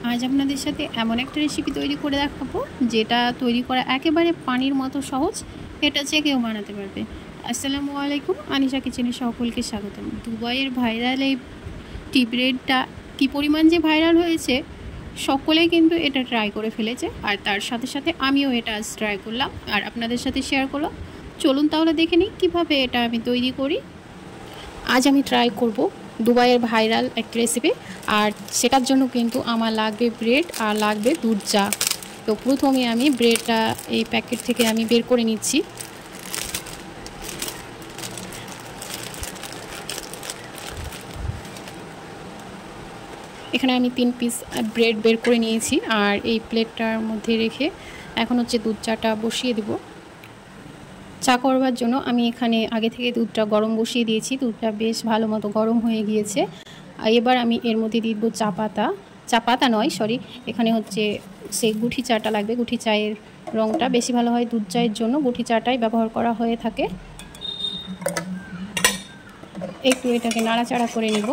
আজ আপনাদের সাথে এমন একটা রেসিপি তৈরি করে দেখাবো যেটা তৈরি করা একেবারে পানির মতো সহজ। এটা যে কেউ বানাতে পারবে। আসসালামু আলাইকুম, আনিশা কিচেনে সকলকে স্বাগতম। দুবাইয়ের ভাইরাল এই টি ব্রেডটা কী পরিমাণ যে ভাইরাল হয়েছে, সকলেই কিন্তু এটা ট্রাই করে ফেলেছে। আর তার সাথে সাথে আমিও এটা আজ ট্রাই করলাম আর আপনাদের সাথে শেয়ার করলাম। চলুন তাহলে দেখে নিই কীভাবে এটা আমি তৈরি করি। আজ আমি ট্রাই করব দুবাইয়ের ভাইরাল একটা রেসিপি, আর সেটার জন্য কিন্তু আমার লাগবে ব্রেড আর লাগবে দুধ চা। তো প্রথমে আমি ব্রেডটা এই প্যাকেট থেকে আমি বের করে নিচ্ছি। এখানে আমি 3 পিস ব্রেড বের করে নিয়েছি, আর এই প্লেটটার মধ্যে রেখে এখন হচ্ছে দুধ চাটা বসিয়ে দেব। চা করবার জন্য আমি এখানে আগে থেকে দুধটা গরম বসিয়ে দিয়েছি। দুধটা বেশ ভালো মতো গরম হয়ে গিয়েছে। এবার আমি এর মধ্যে দিয়ে দেবো চা পাতা নয়, সরি, এখানে হচ্ছে সেই গুঠি চাটা লাগবে। গুঠি চায়ের রঙটা বেশি ভালো হয় দুধ চায়ের জন্য, গুঠি চাটাই ব্যবহার করা হয়ে থাকে। একটু এটাকে নাড়াচাড়া করে নেব।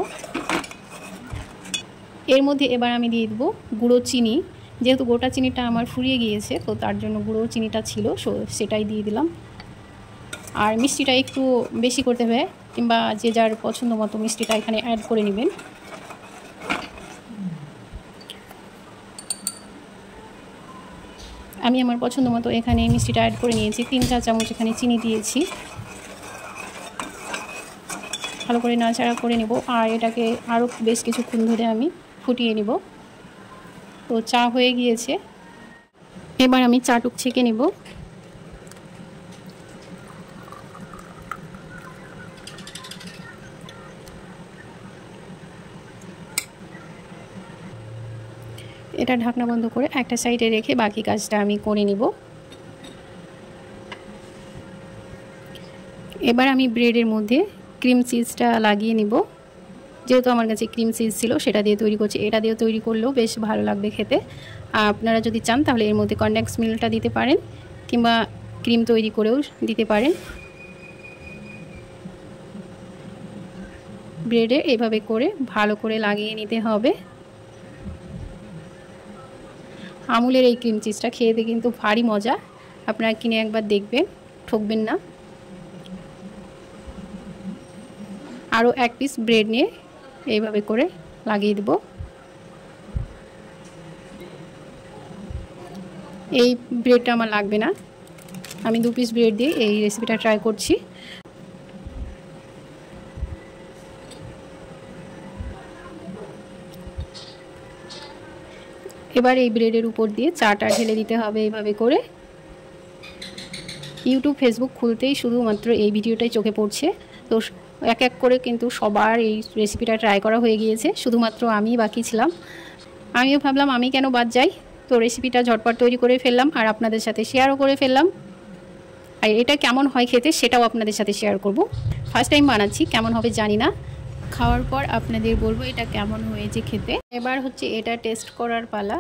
এর মধ্যে এবার আমি দিয়ে দেবো গুঁড়ো চিনি। যেহেতু গোটা চিনিটা আমার ফুরিয়ে গিয়েছে, তো তার জন্য গুঁড়ো চিনিটা ছিল, সেটাই দিয়ে দিলাম। আর মিষ্টিটা একটু বেশি করতে হবে, কিংবা যে যার পছন্দ মতো মিষ্টিটা এখানে অ্যাড করে নেবেন। আমি আমার পছন্দ মতো এখানে মিষ্টিটা অ্যাড করে নিয়েছি। 3 চা চামচ এখানে চিনি দিয়েছি। ভালো করে নাড়াচাড়া করে নেব, আর এটাকে আরও বেশ কিছুক্ষণ ধরে আমি ফুটিয়ে নেব। তো চা হয়ে গিয়েছে, এবার আমি চাটুক ছেঁকে নেব। এটা ঢাকনা বন্ধ করে একটা সাইডে রেখে বাকি কাজটা আমি করে নিব। এবার আমি ব্রেডের মধ্যে ক্রিম চিজটা লাগিয়ে নিব। যেহেতু আমার কাছে ক্রিম চিজ ছিল, সেটা দিয়ে তৈরি করছি। এটা দিয়ে তৈরি করলেও বেশ ভালো লাগবে খেতে। আপনারা যদি চান তাহলে এর মধ্যে কনডেন্স মিল্কটা দিতে পারেন, কিংবা ক্রিম তৈরি করেও দিতে পারেন। ব্রেডে এভাবে করে ভালো করে লাগিয়ে নিতে হবে। আমুলের এই ক্রিম চিজটা খেতে কিন্তু ভারী মজা। আপনারা কিনে একবার দেখবেন, ঠকবেন না। আরও 1 পিস ব্রেড নিয়ে এইভাবে করে লাগিয়ে দেব। এই ব্রেডটা আমার লাগবে না, আমি 2 পিস ব্রেড দিয়ে এই রেসিপিটা ট্রাই করছি। এবার এই ব্রেডের উপর দিয়ে চাটা ঢেলে দিতে হবে এইভাবে করে। ইউটিউব ফেসবুক খুলতেই শুধুমাত্র এই ভিডিওটাই চোখে পড়ছে। তো এক এক করে কিন্তু সবার এই রেসিপিটা ট্রাই করা হয়ে গিয়েছে, শুধুমাত্র আমি বাকি ছিলাম। আমিও ভাবলাম আমি কেন বাদ যাই, তো রেসিপিটা ঝটপট তৈরি করে ফেললাম আর আপনাদের সাথে শেয়ারও করে ফেললাম। আর এটা কেমন হয় খেতে সেটাও আপনাদের সাথে শেয়ার করব। ফার্স্ট টাইম বানাচ্ছি, কেমন হবে জানি না। খাওয়ার পর আপনাদের বলবো এটা কেমন হয়েছে খেতে। এবার হচ্ছে এটা টেস্ট করার পালা।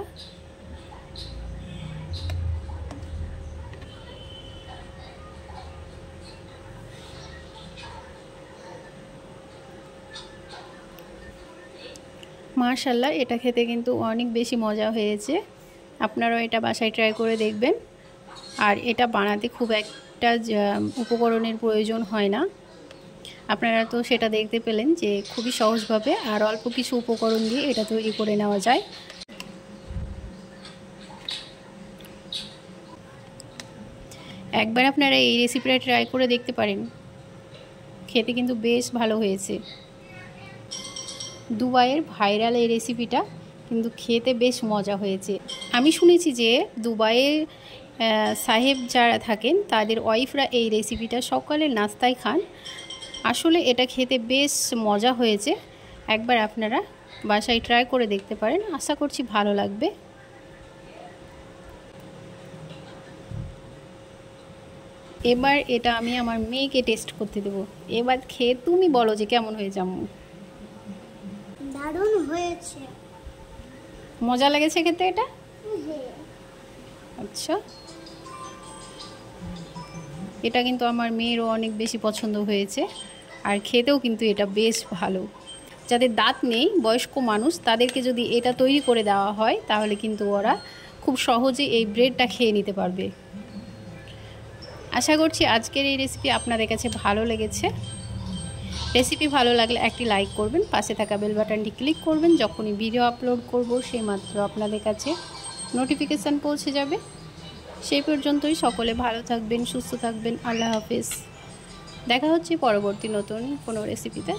মাশাআল্লাহ, এটা খেতে কিন্তু অনেক বেশি মজা হয়েছে। আপনারাও এটা বাসায় ট্রাই করে দেখবেন। আর এটা বানাতে খুব একটা উপকরণের প্রয়োজন হয় না। আপনারা তো সেটা দেখতে পেলেন যে খুবই সহজভাবে আর অল্প কিছু উপকরণ দিয়ে এটা তৈরি করে নেওয়া যায়। একবার আপনারা এই রেসিপিটা ট্রাই করে দেখতে পারেন, খেতে কিন্তু বেশ ভালো হয়েছে। দুবাইয়ের ভাইরাল এই রেসিপিটা কিন্তু খেতে বেশ মজা হয়েছে। আমি শুনেছি যে দুবাইয়ে সাহেব যারা থাকেন তাদের ওয়াইফরা এই রেসিপিটা সকালের নাস্তায় খান। আসলে এটা খেতে বেশ মজা হয়েছে। একবার আপনারা বাসায় ট্রাই করে দেখতে পারেন, আশা করছি ভালো লাগবে। এবার এটা আমি আমার মেয়েকে টেস্ট করতে দেবো। এবার খেয়ে তুমি বলো যে কেমন হয়েছে। আম্মু, দারুণ হয়েছে। মজা লেগেছে খেতে এটা? আচ্ছা, এটা কিন্তু আমার মেয়েরও অনেক বেশি পছন্দ হয়েছে, আর খেতেও কিন্তু এটা বেশ ভালো। যাদের দাঁত নেই, বয়স্ক মানুষ, তাদেরকে যদি এটা তৈরি করে দেওয়া হয় তাহলে কিন্তু ওরা খুব সহজে এই ব্রেডটা খেয়ে নিতে পারবে। আশা করছি আজকের এই রেসিপি আপনাদের কাছে ভালো লেগেছে। রেসিপি ভালো লাগলে একটি লাইক করবেন, পাশে থাকা বেল বাটনটি ক্লিক করবেন। যখনই ভিডিও আপলোড করব সেই মাত্র আপনাদের কাছে নোটিফিকেশান পৌঁছে যাবে। সেই পর্যন্তই সকলে ভালো থাকবেন, সুস্থ থাকবেন। আল্লাহ হাফেজ। দেখা হচ্ছে পরবর্তী নতুন কোনো রেসিপিতে।